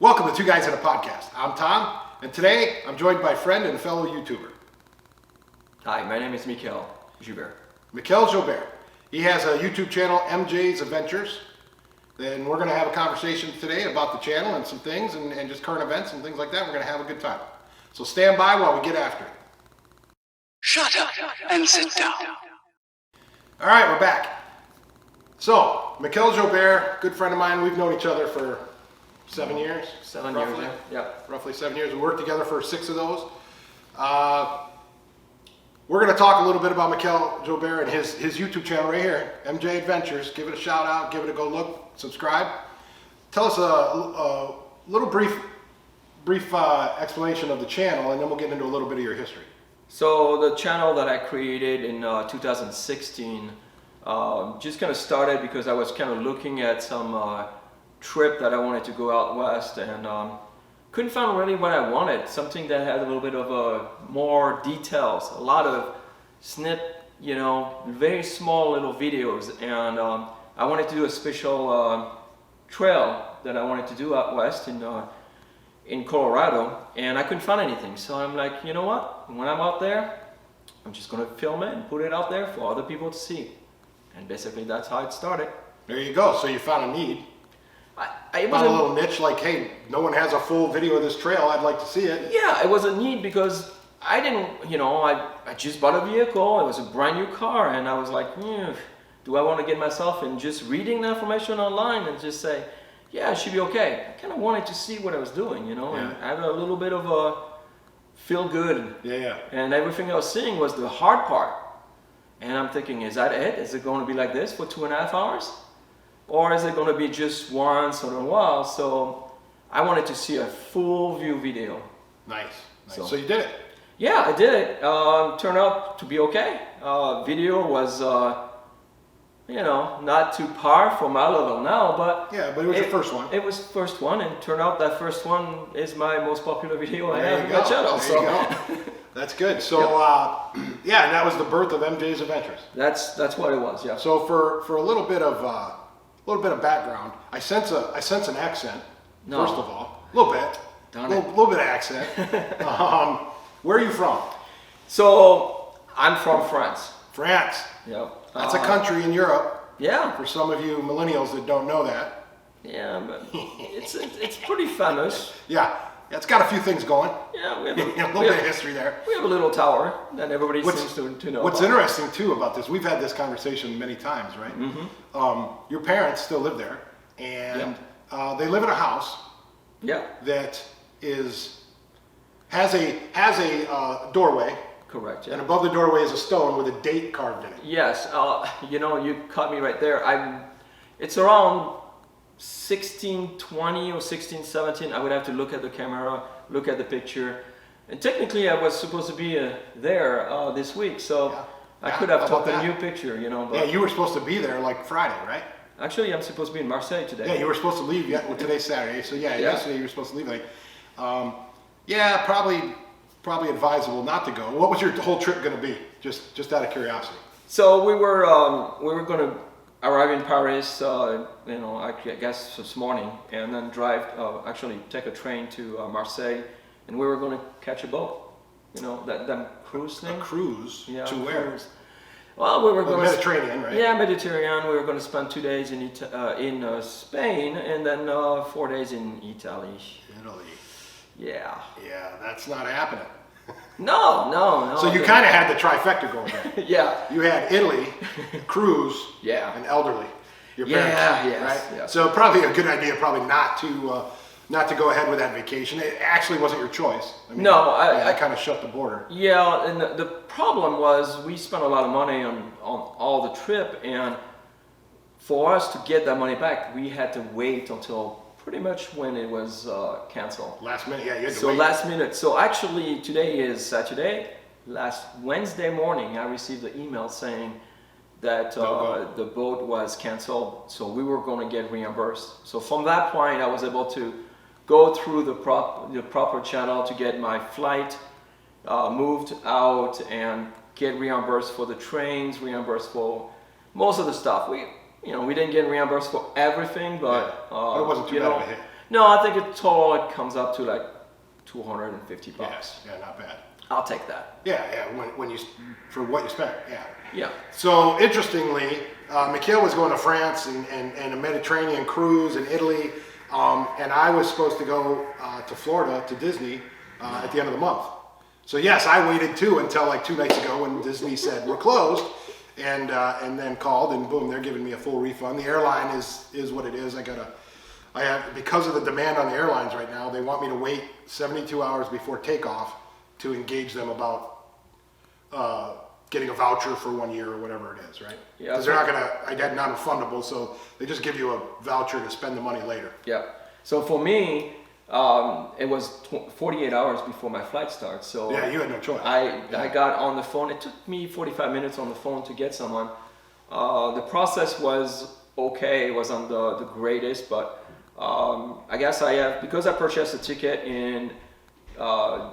Welcome to Two Guys in a Podcast. I'm Tom, and today I'm joined by a friend and a fellow YouTuber. Hi, my name is Mikael. Mikael Jobert. He has a YouTube channel, MJ's Adventures. Then we're going to have a conversation today about the channel and some things and just current events and things like that. We're going to have a good time. So stand by while we get after it. Shut up and sit down. All right, we're back. So, Mikael Jobert, good friend of mine. We've known each other for 7 years. 7 roughly. years, yeah. Yep. Roughly 7 years. We worked together for 6 of those. We're going to talk a little bit about Mikael Jobert and his YouTube channel right here, MJ Adventures. Give it a shout out, give it a go look, subscribe. Tell us a little brief explanation of the channel, and then we'll get into a little bit of your history. So the channel that I created in 2016 just kind of started because I was kind of looking at some trip that I wanted to go out west and couldn't find really what I wanted. Something that had a little bit of more details, a lot of very small little videos, and I wanted to do a special trail that I wanted to do out west in Colorado, and I couldn't find anything. So I'm like, you know what? When I'm out there, I'm just gonna film it and put it out there for other people to see. And basically that's how it started. There you go. So you found a need. I found a little niche like, hey, no one has a full video of this trail. I'd like to see it. Yeah, it was a need because I didn't, I just bought a vehicle. It was a brand new car, and I was like, do I want to get myself in just reading the information online and just say, yeah, it should be okay. I kind of wanted to see what I was doing, and have a little bit of a feel good. Yeah. And everything I was seeing was the hard part. And I'm thinking, is that it? Is it going to be like this for 2.5 hours? Or is it going to be just once in a while? So I wanted to see a full view video. Nice. So you did it. Yeah, I did it. Turned out to be okay. Video was, not too par for my level now, but yeah, but it was your first one. It was the first one, and turned out that first one is my most popular video I have on my channel. There you go. That's good. So and that was the birth of MJ's Adventures. That's what it was. Yeah. So for a little bit of background, I sense an accent. No. First of all, a little bit, little bit of accent. Where are you from? So I'm from France. France. Yep. That's a country in Europe. Yeah. For some of you millennials that don't know that. Yeah, but it's pretty famous. Yeah. It's got a few things going. Yeah, we have a little bit of history there. We have a little tower that everybody seems to know. What's interesting too about this, we've had this conversation many times, right? Mm-hmm. Your parents still live there, and they live in a house. Yeah. That has a doorway. Correct. Yeah. And above the doorway is a stone with a date carved in it. Yes. You caught me right there. It's around 1620 or 1617. I would have to look at the camera, look at the picture, and technically I was supposed to be there this week, so I could have took a new picture, But yeah, you were supposed to be there like Friday, right? Actually, I'm supposed to be in Marseille today. Yeah, you were supposed to leave. Well, today's Saturday, so yesterday you were supposed to leave. Probably advisable not to go. What was your whole trip going to be? Just out of curiosity. So we were going to arrive in Paris, I guess this morning, and then take a train to Marseille, and we were going to catch a boat. That cruise thing. A cruise? Yeah. To where? Cruise. Well, we were going Mediterranean, right? Yeah, Mediterranean. We were going to spend 2 days in Spain, and then 4 days in Italy. Italy. Yeah. Yeah, that's not happening. No. So you kind of had the trifecta going there. Yeah. You had Italy, cruise, and elderly. Your parents, right? Yes. So probably a good idea, not to go ahead with that vacation. It actually wasn't your choice. I kind of shut the border. Yeah, and the problem was we spent a lot of money on all the trip, and for us to get that money back, we had to wait until pretty much when it was canceled. Last minute, yeah, you had to wait. So last minute. So actually today is Saturday. Last Wednesday morning I received an email saying that the boat was canceled, so we were going to get reimbursed. So from that point I was able to go through the proper channel to get my flight moved out and get reimbursed for the trains, reimbursed for most of the stuff. We didn't get reimbursed for everything, but it wasn't too bad of a hit. No, I think it total it comes up to like $250. Yeah, not bad. I'll take that. Yeah, when you for what you spent, yeah. Yeah. So interestingly, Mikael was going to France and a Mediterranean cruise in Italy, and I was supposed to go to Florida to Disney at the end of the month. So yes, I waited too until like 2 nights ago when Disney said we're closed, and then called and boom, they're giving me a full refund. The airline is what it is. I have because of the demand on the airlines right now, they want me to wait 72 hours before takeoff to engage them about getting a voucher for 1 year or whatever it is, right? Yeah. Because they're not gonna, I got non-refundable, so they just give you a voucher to spend the money later. Yeah. So for me, it was 48 hours before my flight starts. So Yeah, you had no choice. I got on the phone. It took me 45 minutes on the phone to get someone. The process was okay. It wasn't the greatest, but I guess because I purchased a ticket in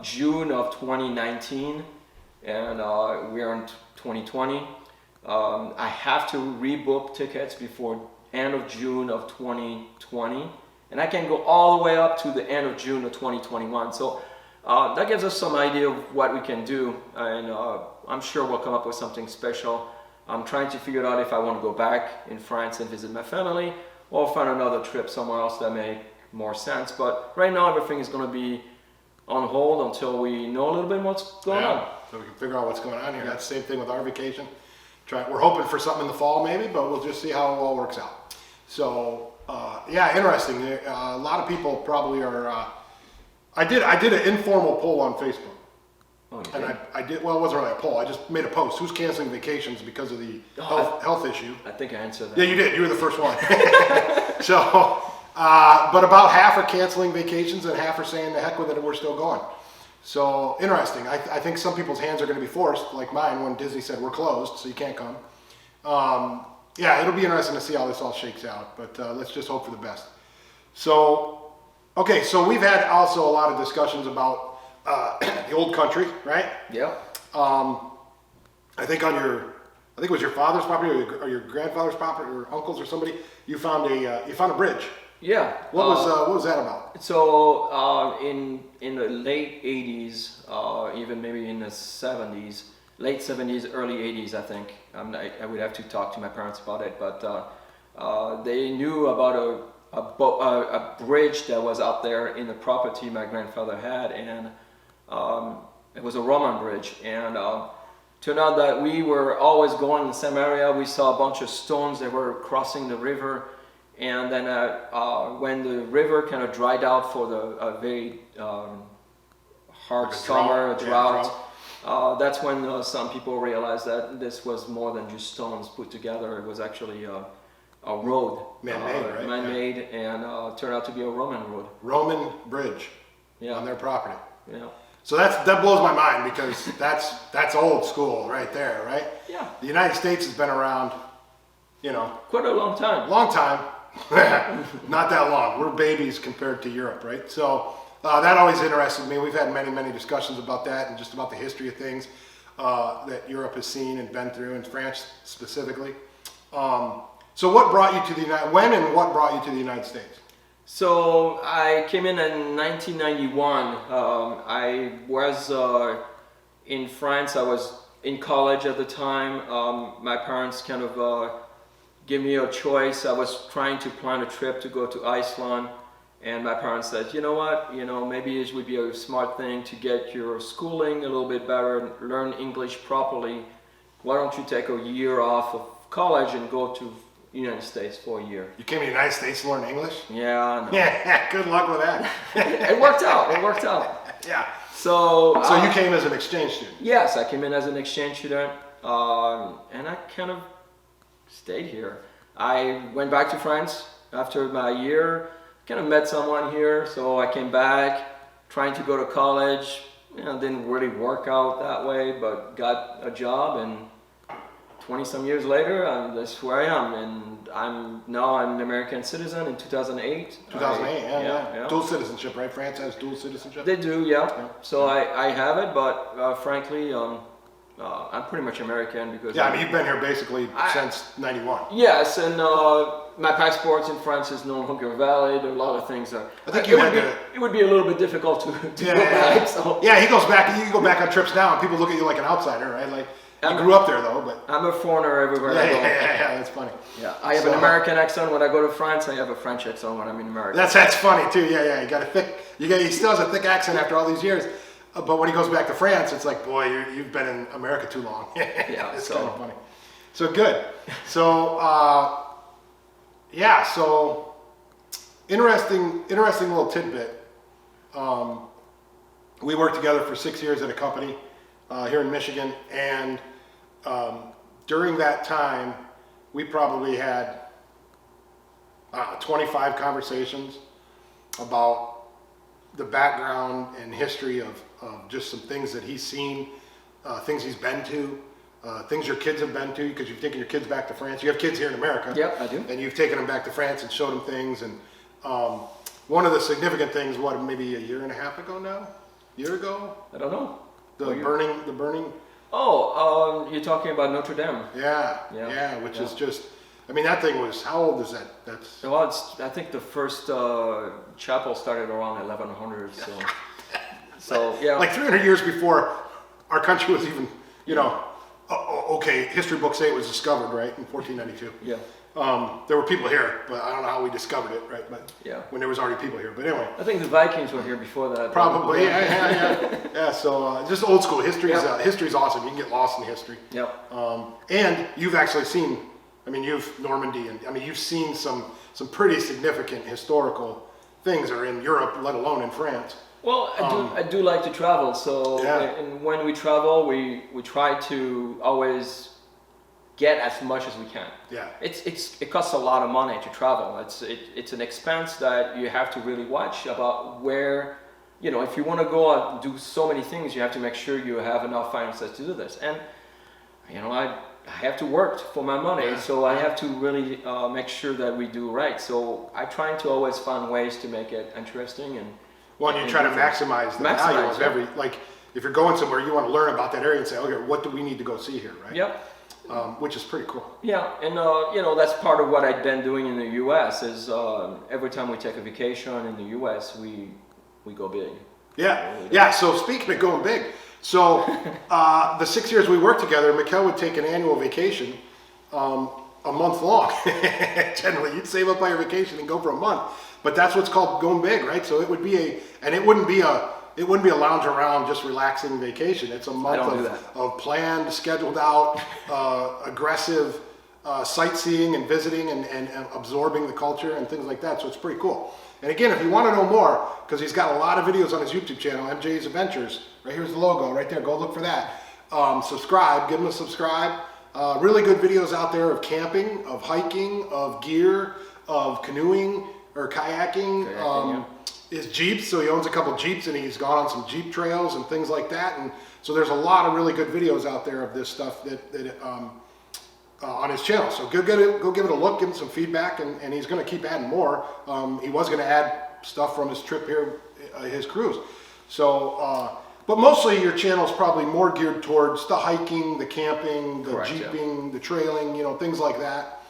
June of 2019, and we're in 2020. I have to rebook tickets before end of June of 2020, and I can go all the way up to the end of June of 2021. So that gives us some idea of what we can do, and I'm sure we'll come up with something special. I'm trying to figure out if I want to go back in France and visit my family, or find another trip somewhere else that make more sense. But right now everything is going to be on hold until we know a little bit what's going on. So we can figure out what's going on here. That's the same thing with our vacation. We're hoping for something in the fall maybe, but we'll just see how it all works out. So yeah, interesting. A lot of people probably are. I did an informal poll on Facebook. Oh, you And did? I did, well, it wasn't really a poll. I just made a post. Who's canceling vacations because of the health issue? I think I answered that. Yeah, you did. You were the first one. So, but about half are canceling vacations and half are saying the heck with it, we're still going. So, interesting. I think some people's hands are going to be forced, like mine when Disney said we're closed, so you can't come. Yeah, it'll be interesting to see how this all shakes out, but let's just hope for the best. So, okay, so we've had also a lot of discussions about the old country, right? Yeah. I think it was your father's property or your grandfather's property or uncle's or somebody. You found a bridge. Yeah. What was that about? So in the late 80s, even maybe in the 70s, late 70s, early 80s, I think. I would have to talk to my parents about it, but they knew about a bridge that was out there in the property my grandfather had, and it was a Roman bridge. And turned out that we were always going in the same area. We saw a bunch of stones that were crossing the river. And then when the river kind of dried out for a very hard Like a summer, drought. that's when some people realized that this was more than just stones put together. It was actually a road. Man-made, right? Man-made, and turned out to be a Roman road. Roman bridge Yeah. on their property. Yeah. So that blows my mind because that's old school right there, right? Yeah. The United States has been around, Quite a long time. long time. Not that long. We're babies compared to Europe, right? So that always interested me. We've had many discussions about that and just about the history of things that Europe has seen and been through, and France specifically. So what brought you to what brought you to the United States? So I came in 1991. I was in France. I was in college at the time. My parents kind of gave me a choice. I was trying to plan a trip to go to Iceland, and my parents said, you know what, maybe it would be a smart thing to get your schooling a little bit better, learn English properly. Why don't you take a year off of college and go to United States for a year? You came to the United States to learn English? Yeah, I know. Yeah, good luck with that. It worked out. It worked out. Yeah. So You came as an exchange student? Yes, I came in as an exchange student, and I kind of stayed here. I went back to France after my year, kind of met someone here, so I came back, trying to go to college. Didn't really work out that way, but got a job, and 20-some years later, that's where I am, and I'm an American citizen in 2008. 2008, yeah. Dual citizenship, right? France has dual citizenship? They do, yeah. So I have it, but frankly, I'm pretty much American because... Yeah, I mean, you've been here basically since 91. Yes, and my passport in France is no longer valid. A lot of things are. I think it would be a little bit difficult to go back. So. Yeah, he goes back. You can go back on trips now, and people look at you like an outsider, right? Like you grew up there though, but I'm a foreigner everywhere I go. Yeah, that's funny. Yeah, I have an American accent when I go to France. I have a French accent when I'm in America. That's funny too. Yeah. You got a thick. He still has a thick accent after all these years. But when he goes back to France, it's like, boy, you've been in America too long. Yeah, it's kind of funny. So good. So so interesting little tidbit. We worked together for 6 years at a company here in Michigan, and during that time, we probably had 25 conversations about the background and history of just some things that he's seen, things he's been to, things your kids have been to, because you've taken your kids back to France. You have kids here in America. Yep, I do. And you've taken them back to France and showed them things. And one of the significant things, maybe a year and a half ago now? Year ago? I don't know. The burning. Oh, you're talking about Notre Dame. Yeah, which is just, I mean, that thing was, how old is that? Well, I think the first chapel started around 1100. So yeah. Like 300 years before our country was even, okay, history books say it was discovered, right, in 1492. Yeah. There were people here, but I don't know how we discovered it, right? But yeah, when there was already people here. But anyway, I think the Vikings were here before that. Probably, yeah. So just old school history is awesome. You can get lost in history. Yeah. And you've actually seen, you've Normandy, and you've seen some pretty significant historical things are in Europe, let alone in France. Well, I do like to travel. So and when we travel, we try to always get as much as we can. Yeah. It costs a lot of money to travel. It's an expense that you have to really watch about where, if you want to go out and do so many things, you have to make sure you have enough finances to do this. And I have to work for my money, so I have to really make sure that we do right. So I'm trying to always find ways to make it interesting and. Well, and you try to maximize the value of every, like, if you're going somewhere, you want to learn about that area and say, okay, what do we need to go see here, right? Yep. Which is pretty cool. Yeah, and that's part of what I've been doing in the U.S. is every time we take a vacation in the U.S., we go big. Yeah. So speaking of going big, so the 6 years we worked together, Mikael would take an annual vacation, a month long. Generally, you'd save up by your vacation and go for a month. But that's what's called going big, right? So it would be it wouldn't be a lounge around just relaxing vacation. It's a month of planned, scheduled out, aggressive sightseeing and visiting and absorbing the culture and things like that. So it's pretty cool. And again, if you want to know more, because he's got a lot of videos on his YouTube channel, MJ's Adventures. Right here's the logo right there. Go look for that. Subscribe. Give him a subscribe. Really good videos out there of camping, of hiking, of gear, of canoeing or kayaking. His Jeeps, so he owns a couple Jeeps and he's gone on some Jeep trails and things like that. And so there's a lot of really good videos out there of this stuff that on his channel. So go give it a look, give him some feedback, and he's going to keep adding more. He was going to add stuff from his trip here, his cruise. So, but mostly your channel is probably more geared towards the hiking, the camping, the Jeeping, the trailing, things like that.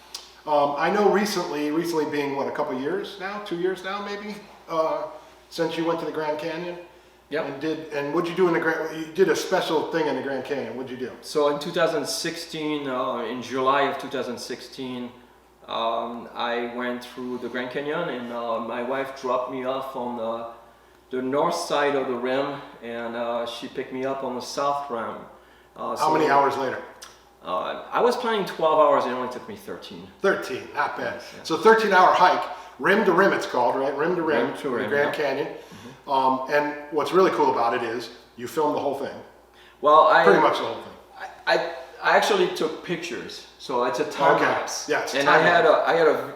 I know recently being a couple years now, 2 years now maybe, since you went to the Grand Canyon. Yep. And what'd you do in the you did a special thing in the Grand Canyon. What'd you do? So in 2016, in July of 2016, I went through the Grand Canyon, and my wife dropped me off on the north side of the rim, and she picked me up on the south rim. How many hours later? I was planning 12 hours, it only took me 13. 13, not bad. Yes, yeah. So 13-hour hike, rim to rim it's called, right? Rim to rim, the Grand Canyon. Mm-hmm. And what's really cool about it is you filmed the whole thing. Well, pretty much the whole thing. I actually took pictures, so it's a time lapse. Yeah, it's and I had a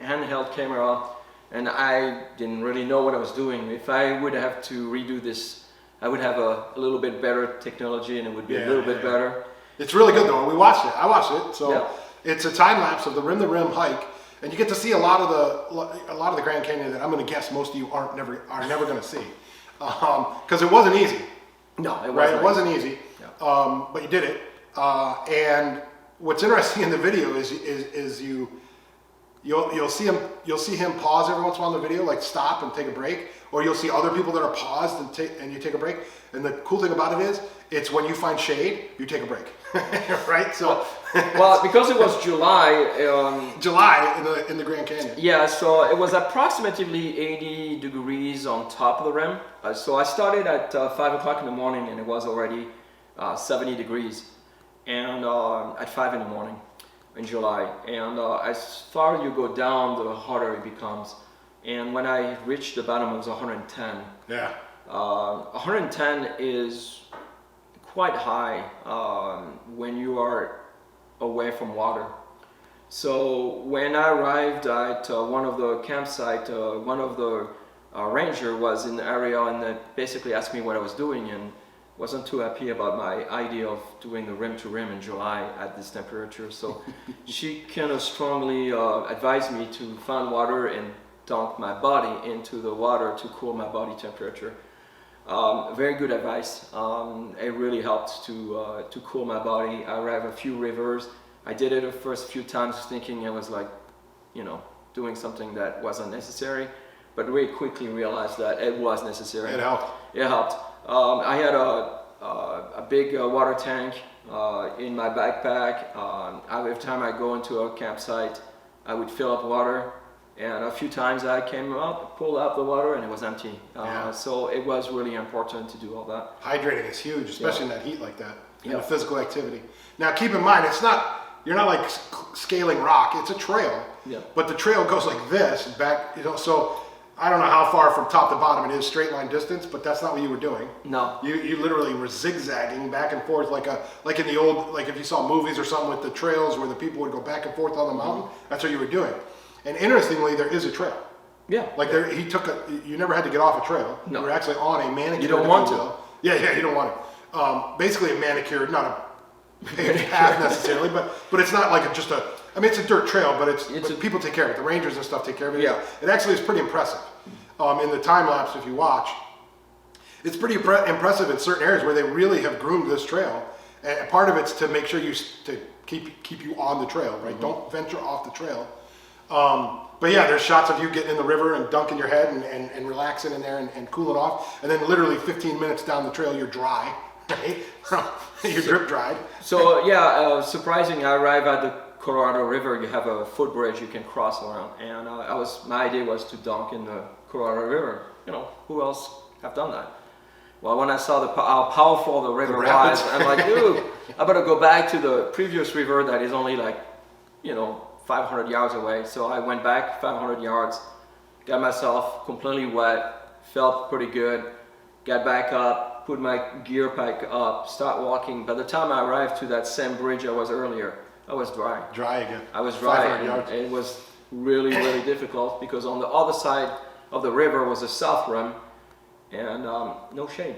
handheld camera, and I didn't really know what I was doing. If I would have to redo this, I would have a little bit better technology, and it would be a little bit better. It's really good though. We watched it. I watched it. So it's a time lapse of the rim to rim hike, and you get to see a lot of the Grand Canyon that I'm going to guess most of you are never going to see, because it wasn't easy. No, it wasn't. Right? It wasn't easy. Yeah. But you did it. And what's interesting in the video is you'll see him pause every once in a while in the video, like stop and take a break, or you'll see other people that are paused and you take a break. And the cool thing about it is, it's when you find shade, you take a break, right? So, well, because it was July. July in the Grand Canyon. Yeah, so it was approximately 80 degrees on top of the rim. So I started at 5 o'clock in the morning, and it was already 70 degrees, and at 5 in the morning in July. And as far as you go down, the hotter it becomes. And when I reached the bottom, it was 110. Yeah. 110 is quite high when you are away from water. So when I arrived at one of the campsite, one of the ranger was in the area and basically asked me what I was doing, and wasn't too happy about my idea of doing the rim to rim in July at this temperature. So she kind of strongly advised me to find water and dunk my body into the water to cool my body temperature. Very good advice. It really helped to cool my body. I arrived a few rivers. I did it the first few times thinking I was like, doing something that wasn't necessary, but really quickly realized that it was necessary. It helped. It helped. I had a big water tank in my backpack. Every time I go into a campsite, I would fill up water. And a few times I came up, pulled out the water, and it was empty. So it was really important to do all that. Hydrating is huge, especially in that heat like that, and Yeah. the physical activity. Now keep in mind, you're not like scaling rock, it's a trail, Yeah. but the trail goes like this, back, so I don't know how far from top to bottom it is straight line distance, but that's not what you were doing. No. You literally were zigzagging back and forth like in the old, like if you saw movies or something with the trails where the people would go back and forth on the mountain, that's what you were doing. And interestingly, there is a trail. Yeah. Like you never had to get off a trail. No. You were actually on a manicured. You don't want to. Yeah, you don't want it. Basically a manicured, not a paved path necessarily, but it's not like it's a dirt trail, but people take care of it. The rangers and stuff take care of it. Yeah. It actually is pretty impressive. In the time lapse, if you watch, it's pretty impressive in certain areas where they really have groomed this trail. And part of it's to make sure to keep you on the trail, right? Mm-hmm. Don't venture off the trail. But yeah, there's shots of you getting in the river and dunking your head and relaxing in there and cooling off. And then literally 15 minutes down the trail, you're dry, right? You're drip dried. So surprising, I arrived at the Colorado River. You have a footbridge you can cross around. And my idea was to dunk in the Colorado River. Who else have done that? Well, when I saw how powerful the river was, I'm like, dude, I better go back to the previous river that is only like, 500 yards away. So I went back 500 yards, got myself completely wet, felt pretty good, got back up, put my gear pack up, start walking. By the time I arrived to that same bridge I was earlier, I was dry. Dry again. I was dry. 500 yards. It was really, really difficult because on the other side of the river was a south rim and no shade.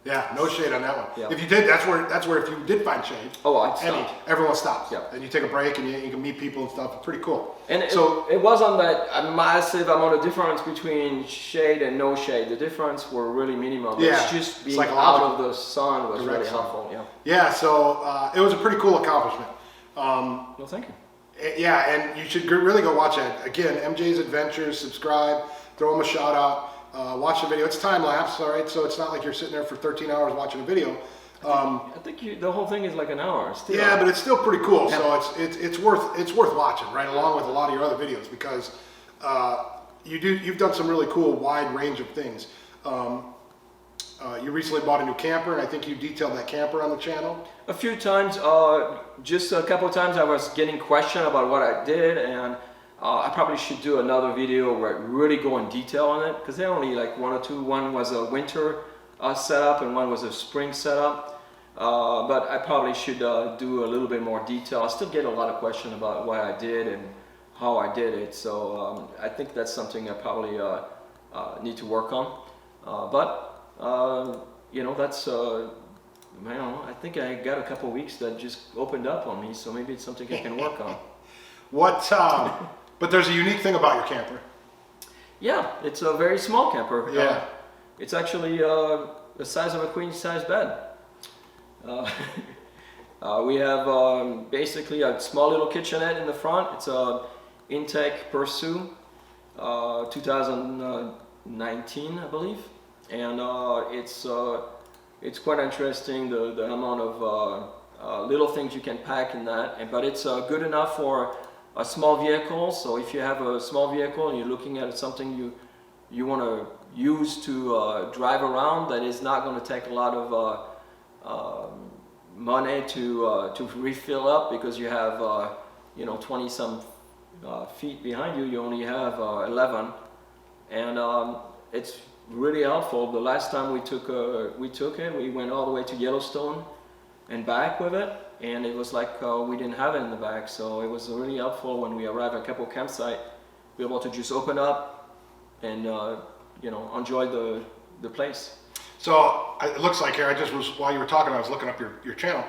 Yeah, no shade on that one. Yeah. If you did, that's where if you did find shade, I'd stop. everyone stops. Yeah. And you take a break and you can meet people and stuff. It's pretty cool. And it wasn't that a massive amount of difference between shade and no shade. The difference were really minimal. Yeah. It's just being out of the sun was Direct really sun. helpful. Yeah. Yeah, so it was a pretty cool accomplishment. Well, thank you. Yeah, and you should really go watch it. Again, MJ's Adventures, subscribe, throw him a shout out. Watch the video. It's time lapse, all right? So it's not like you're sitting there for 13 hours watching a video. I think the whole thing is like an hour. Still. Yeah, but it's still pretty cool. Yeah. So it's worth watching, right? Along with a lot of your other videos because you've done some really cool wide range of things. You recently bought a new camper, and I think you detailed that camper on the channel. A few times, just a couple of times, I was getting questioned about what I did, and I probably should do another video where I really go in detail on it because they're only like one or two. One was a winter setup and one was a spring setup. But I probably should do a little bit more detail. I still get a lot of questions about what I did and how I did it. So I think that's something I probably need to work on. That's I think I got a couple weeks that just opened up on me. So maybe it's something I can work on. But there's a unique thing about your camper. Yeah, it's a very small camper. Yeah. It's actually the size of a queen size bed. We have basically a small little kitchenette in the front. Intech Pursue 2019, I believe, and it's quite interesting the amount of little things you can pack in that, but it's good enough for a small vehicle. So if you have a small vehicle and you're looking at something you want to use to drive around, that is not going to take a lot of money to refill up, because you have 20 some feet behind you. You only have 11, and it's really helpful. The last time we took it, we went all the way to Yellowstone and back with it, and it was like we didn't have it in the back, so it was really helpful when we arrived at Capo campsite, be able to just open up and enjoy the place. So it looks like here, while you were talking, I was looking up your channel.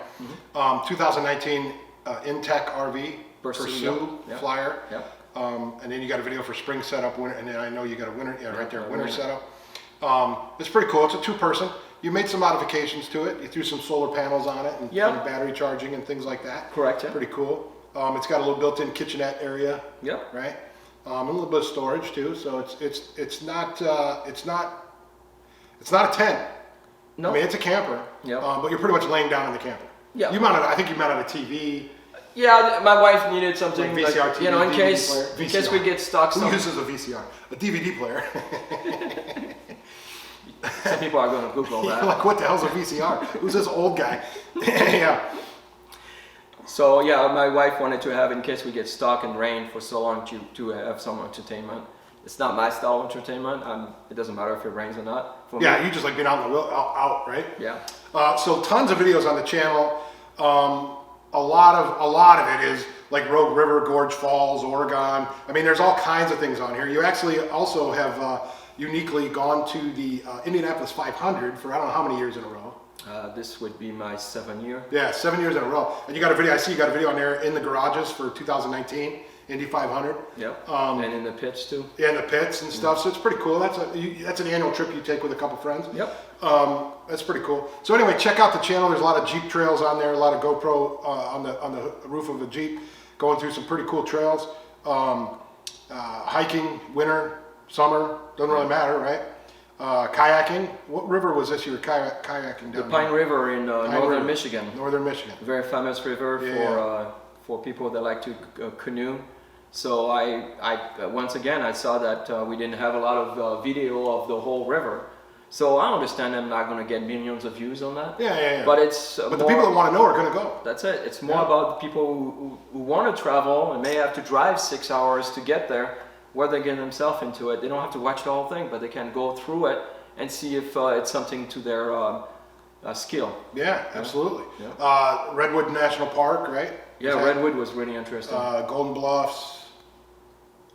2019 Intech RV Pursue yep. Flyer. Yep. And then you got a video for spring setup, winter, and then I know you got a winter, right there, winter setup. It's pretty cool. It's a two-person. You made some modifications to it. You threw some solar panels on it and Yep. some battery charging and things like that. Correct. Yeah. Pretty cool. It's got a little built-in kitchenette area. Yep. Right. And a little bit of storage too. So it's not a tent. No. I mean, it's a camper. Yep. But you're pretty much laying down in the camper. Yeah. I think you mounted a TV. Yeah, my wife needed something Like VCR TV, in DVD case player. we get stuck. Who uses a VCR? A DVD player. Some people are going to Google that. Like, what the hell's a VCR? Who's this old guy? Yeah. So yeah, my wife wanted to have, in case we get stuck in rain for so long, to have some entertainment. It's not my style of entertainment. It doesn't matter if it rains or not. For Yeah, me. you just like being out in the out, right? Yeah. So tons of videos on the channel. A lot of it is like Rogue River, Gorge Falls, Oregon. I mean, there's all kinds of things on here. You actually also have uniquely gone to the Indianapolis 500 for I don't know how many years in a row. This would be my 7th year. Yeah, 7 years in a row. And you got a video. I see you got a video on there in the garages for 2019 Indy 500. Yep. And in the pits too. Yeah, in the pits and stuff. So it's pretty cool. That's an annual trip you take with a couple friends. Yep. That's pretty cool. So anyway, check out the channel. There's a lot of Jeep trails on there. A lot of GoPro on the roof of a Jeep, going through some pretty cool trails. Hiking, winter, summer, doesn't really matter, right? Kayaking. What river was this you were kayaking down? The Pine River in northern Michigan. Northern Michigan. Very famous river for people that like to canoe. So I once again I saw that we didn't have a lot of video of the whole river. So I understand I'm not going to get millions of views on that. Yeah. But it's the people that want to know are going to go. That's it. It's more about the people who want to travel and may have to drive 6 hours to get there, where they get themselves into it. They don't have to watch the whole thing, but they can go through it and see if it's something to their skill. Yeah, absolutely. Yeah. Redwood National Park, right? Yeah, Redwood was really interesting. Golden Bluffs,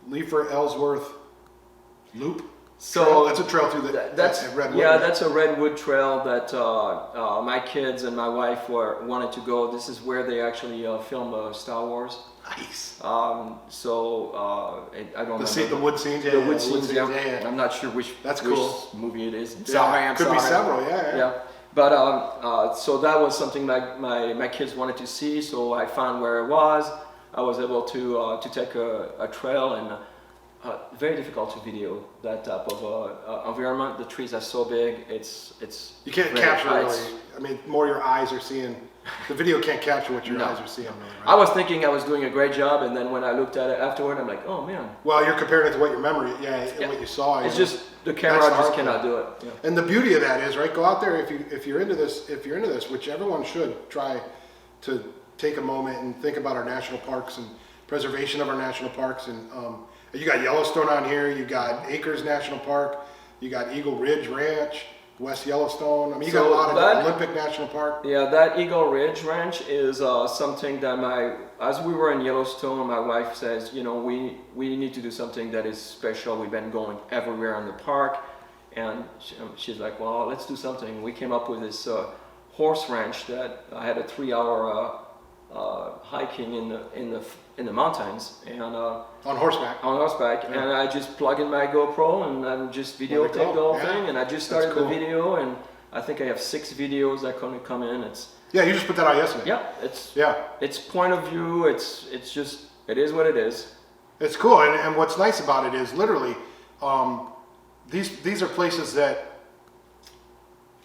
Leifer, Ellsworth, Loop. So trail. That's a trail through that's Redwood. Yeah, that's a Redwood trail that my kids and my wife wanted to go. This is where they actually filmed Star Wars. Nice. I don't know. The wood scenes. The wood scenes. Yeah. I'm not sure which movie it is. I'm Could sorry. be several. Yeah. But so that was something my kids wanted to see. So I found where it was. I was able to take a trail, and very difficult to video that type of environment. The trees are so big. It's you can't capture really. I mean, more your eyes are seeing. The video can't capture what your eyes are seeing. Really, right? I was thinking I was doing a great job, and then when I looked at it afterward, I'm like, oh man. Well, you're comparing it to what your memory, what you saw. It's just the camera just cannot do it. Yeah. And the beauty of that is, right? Go out there if you're into this, which everyone should try to take a moment and think about our national parks and preservation of our national parks. And you got Yellowstone on here. You got Acres National Park. You got Eagle Ridge Ranch. West Yellowstone. I mean, you got a lot of Olympic National Park. Yeah, that Eagle Ridge Ranch is something that as we were in Yellowstone, my wife says, we need to do something that is special. We've been going everywhere in the park, and she's like, well, let's do something. We came up with this horse ranch that I had a 3-hour hiking in the mountains and on horseback. And I just plug in my GoPro and I just videotape the whole thing, and I just started the video, and I think I have 6 videos that can come in. You just put that out yesterday. It's point of view. It is what it is. It's cool, and what's nice about it is literally, these are places that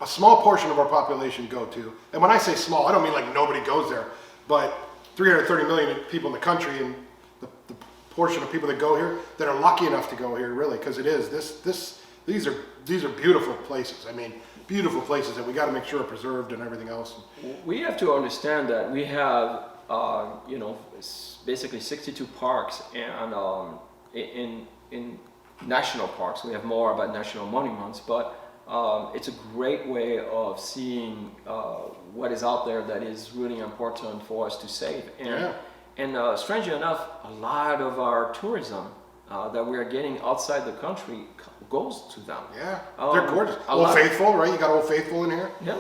a small portion of our population go to. And when I say small, I don't mean like nobody goes there, but 330 million people in the country, and the portion of people that go here that are lucky enough to go here, really, because it is these are beautiful places. I mean, beautiful places that we got to make sure are preserved and everything else. We have to understand that we have, basically 62 parks, and in national parks we have more about national monuments, but it's a great way of seeing what is out there that is really important for us to save. And strangely enough, a lot of our tourism that we are getting outside the country goes to them. Yeah, they're gorgeous. Old Faithful, right? You got Old Faithful in here? Yeah.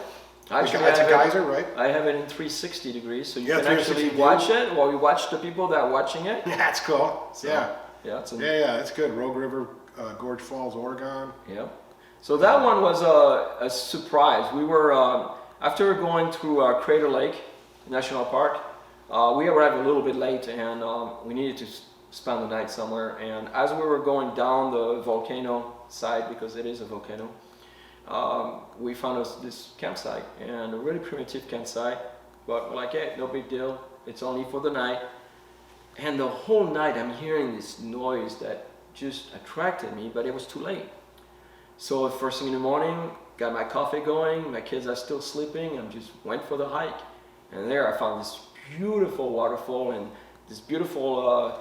Actually, that's a geyser, right? I have it in 360 degrees, so you Yeah, can actually 360 watch it, or you watch the people that are watching it. Yeah, that's cool. So, yeah. Yeah, That's good. Rogue River, Gorge Falls, Oregon. Yeah. So that one was a surprise. We were, after going through Crater Lake National Park, we arrived a little bit late, and we needed to spend the night somewhere. And as we were going down the volcano side, because it is a volcano, we found this campsite, and a really primitive campsite, but we're like, hey, no big deal, it's only for the night. And the whole night I'm hearing this noise that just attracted me, but it was too late. So first thing in the morning, got my coffee going, my kids are still sleeping, and just went for the hike. And there I found this beautiful waterfall and this beautiful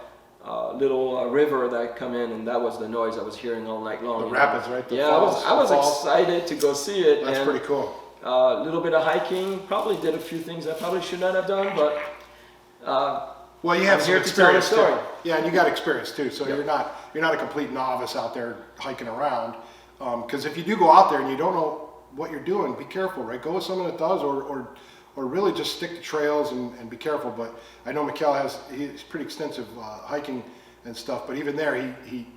little river that come in, and that was the noise I was hearing all night long. The rapids, right? Yeah, I was excited to go see it. That's pretty cool. A little bit of hiking, probably did a few things I probably should not have done, but well, you have I'm some here to tell the experience story. too. Yeah, and you got experience too, so Yep. you're not a complete novice out there hiking around. Because if you do go out there and you don't know what you're doing, be careful, right? Go with someone that does, or really just stick to trails and be careful. But I know Mikael he's pretty extensive hiking and stuff, but even there, he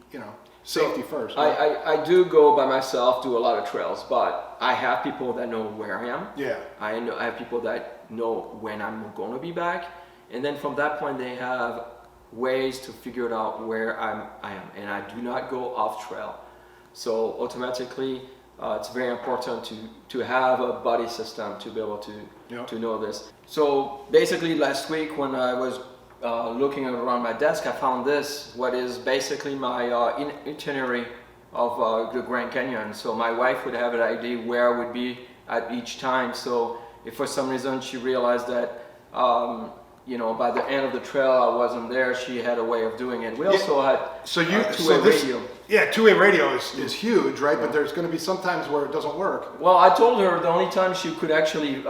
safety first. Right? I do go by myself, do a lot of trails, but I have people that know where I am. Yeah. I have people that know when I'm going to be back, and then from that point they have ways to figure out where I am, and I do not go off trail. So automatically, it's very important to have a buddy system to be able to know this. So basically, last week when I was looking around my desk, I found this, what is basically my itinerary of the Grand Canyon. So my wife would have an idea where I would be at each time. So if for some reason she realized that by the end of the trail I wasn't there, she had a way of doing it. We also had two-way radio. Yeah, two-way radio is huge, right? But there's going to be some times where it doesn't work. Well, I told her the only time she could actually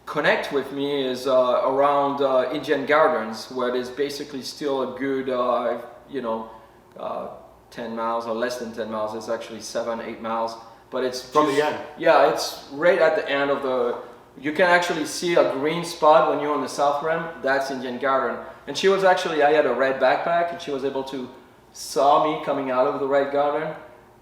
connect with me is around Indian Gardens, where there's basically still a good 10 miles or less than 10 miles. It's actually 7-8 miles, but it's from the end. Yeah, it's right at the end of the. You can actually see a green spot when you're on the south rim. That's Indian Garden. And she was actually, I had a red backpack, and she was able to saw me coming out of the red garden.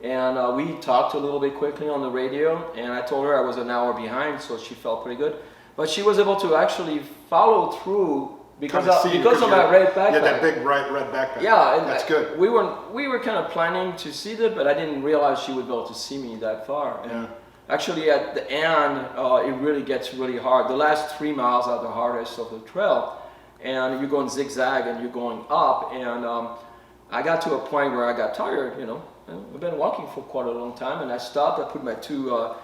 And we talked a little bit quickly on the radio, and I told her I was an hour behind, so she felt pretty good. But she was able to actually follow through because of my red backpack. Yeah, that big red backpack. Yeah, that's good. We were kind of planning to see that, but I didn't realize she would be able to see me that far. And yeah. Actually, at the end, it really gets really hard. The last 3 miles are the hardest of the trail, and you're going zigzag and you're going up. And I got to a point where I got tired. I've been walking for quite a long time, and I stopped. I put my two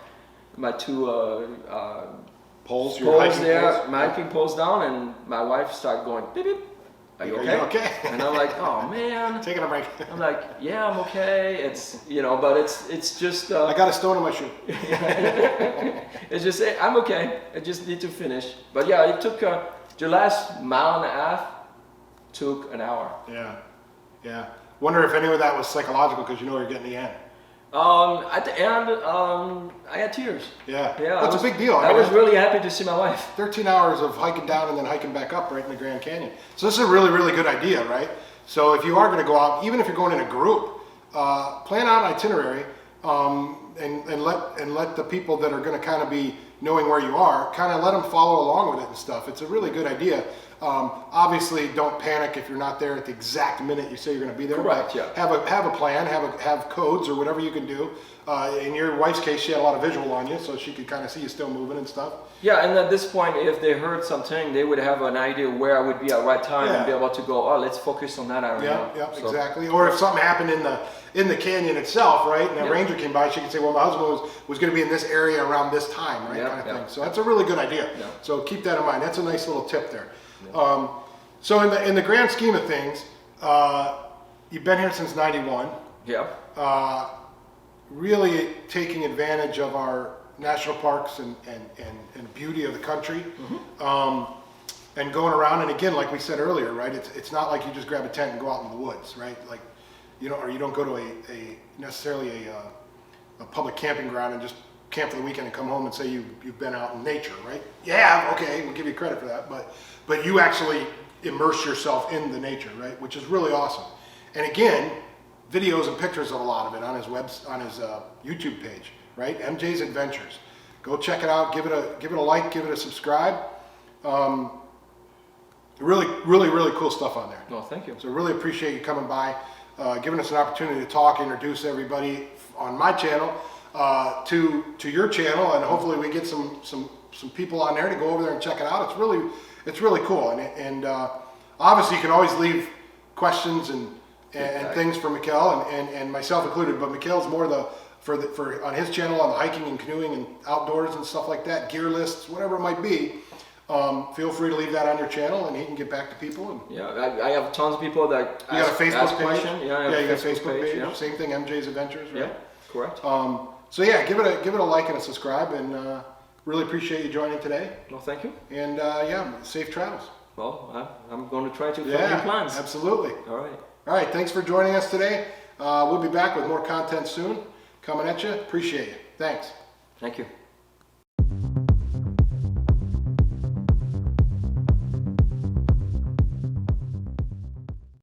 poles there, my hiking poles down, and my wife started going, beep, beep. Are you okay? Okay. And I'm like, oh man. Taking a break. I'm like, yeah, I'm okay. It's but it's just. I got a stone in my shoe. It's just, I'm okay. I just need to finish. But yeah, it took the last mile and a half took an hour. Yeah. Wonder if any of that was psychological because you're getting the end. At the end, I had tears. Yeah. That's a big deal. I was really happy to see my wife. 13 hours of hiking down and then hiking back up right in the Grand Canyon. So this is a really, really good idea, right? So if you are going to go out, even if you're going in a group, plan out an itinerary and let the people that are going to kind of be knowing where you are, kind of let them follow along with it and stuff. It's a really good idea. Obviously, don't panic if you're not there at the exact minute you say you're going to be there. Correct, but yeah. Have a plan, have codes or whatever you can do. In your wife's case, she had a lot of visual on you, so she could kind of see you still moving and stuff. Yeah, and at this point, if they heard something, they would have an idea where I would be at right time and be able to go, oh, let's focus on that area. Yeah, So- exactly. Or if something happened in the canyon itself, right, and a Yeah. ranger came by, she could say, well, my husband was going to be in this area around this time, right, Yeah, kind of yeah. thing. So that's a really good idea. Yeah. So keep that in mind. That's a nice little tip there. So in the grand scheme of things, you've been here since '91. Yeah. Really taking advantage of our national parks and beauty of the country. And going around, and again, like we said earlier, right, it's not like you just grab a tent and go out in the woods, right? Like, you don't go to necessarily a public camping ground and just camp for the weekend and come home and say you've been out in nature, right? Yeah, okay, we'll give you credit for that, but you actually immerse yourself in the nature, right? Which is really awesome. And again, videos and pictures of a lot of it on his YouTube page, right? MJ's Adventures. Go check it out. Give it a like. Give it a subscribe. Really, really, really cool stuff on there. No, thank you. So really appreciate you coming by, giving us an opportunity to talk, introduce everybody on my channel to your channel, and hopefully we get some people on there to go over there and check it out. It's really cool, and obviously you can always leave questions and things for Mikael and myself included, but Mikael's more for on his channel on the hiking and canoeing and outdoors and stuff like that, gear lists, whatever it might be. Feel free to leave that on your channel, and he can get back to people. And Yeah, I have tons of people that you got a Facebook page. questions. Yeah, I have you got a Facebook page. Yeah. Same thing, MJ's Adventures. Right? Yeah, correct. So yeah, give it a like and a subscribe, and really appreciate you joining today. No, thank you. And yeah, safe travels. Well, I'm going to try to fulfill Yeah, your plans. absolutely. All right. All right, thanks for joining us today. We'll be back with more content soon. Coming at you. Appreciate you. Thanks. Thank you.